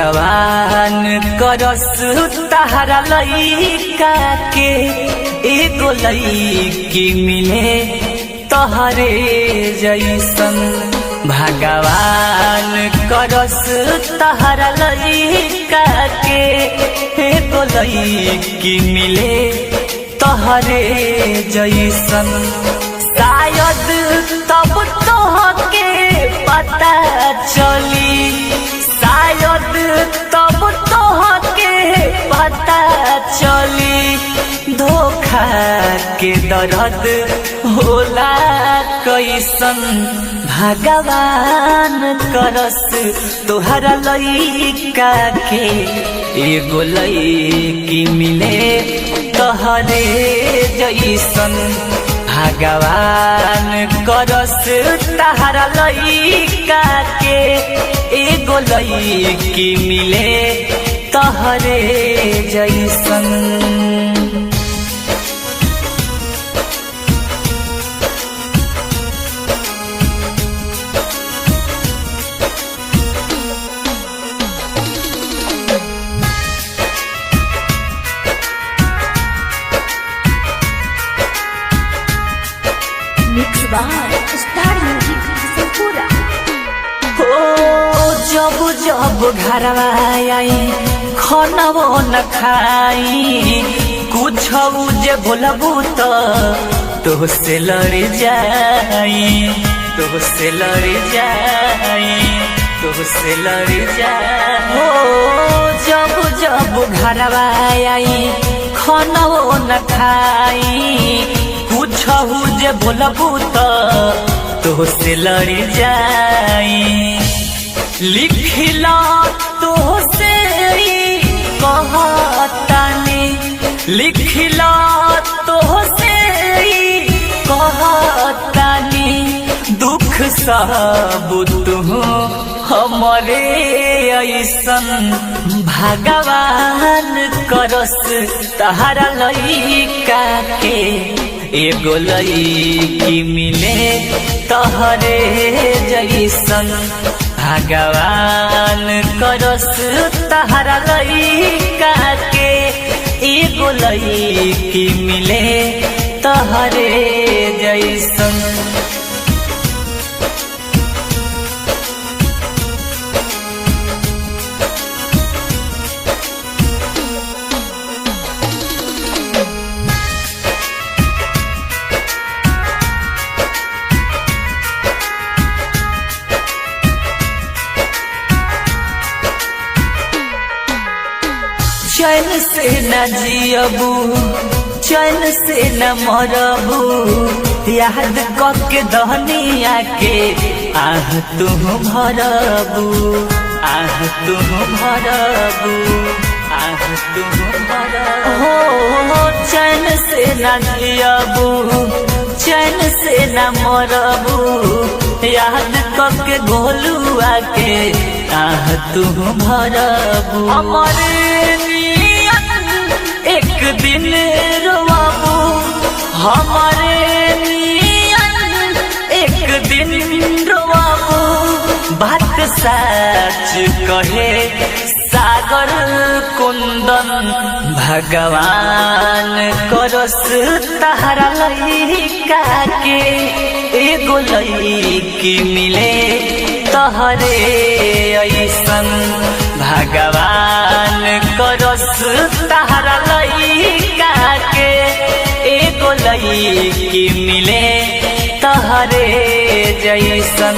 भगवान करस तहरा लइका के एगो लइकी मिले तहरे जैसन। भगवान करस तहरा लइका के एगो लइकी मिले तहरे जैसन। शायद तब तोहके पता चली, शायद तब तोहके पता चली धोखा के दर्द होला कैसन। भगवान करस तोहरा लइका के एगो लइकी मिले तहरे जैसन। भगवान करस तहरा लइका के एगो लइकी मिले तहरे जैसन। मिक्स बार स्टार म्यूजिक संपूरा। हो जब जब घरवा आई खानवो न खाई, कुछ जे बोलबू तोहसे लड़ जाई, तोहसे लड़ जाई, तोहसे लड़ जाई। हो जब जब घरवा आई खानवो न खाई, पूछहु जे बोलबू तोहसे लड़ जाई। लिखिला तोहसे कहतानी, लिखिला तोहसे कहतानी, दुख सब तू हमरे ऐसन। भगवान करस तहरा लइका के एगो लइकी मिले तहरे जैसन। भगवान करस तहरा लइका के एगो लइकी मिले तहरे जैसन। चैन से न जियबू, चैन से न मरबू, याद करके दहनिया के आह तू भरबू, आह तू भरबू, आह तू भरबू। हो चैन से न जियबू, चैन से न मरबू, याद करके गोलुआ के आह तू भरबू। हमारे एक दिन रोवाबू, हमारे नियन एक दिन रोवाबू। बात सच कहे सागर कुंदन, भगवान करस तहरा लइका के एगो लइकी मिले तहरे ऐसन। भगवान करस तहरा लइका के एगो लइकी मिले तहरे जैसन।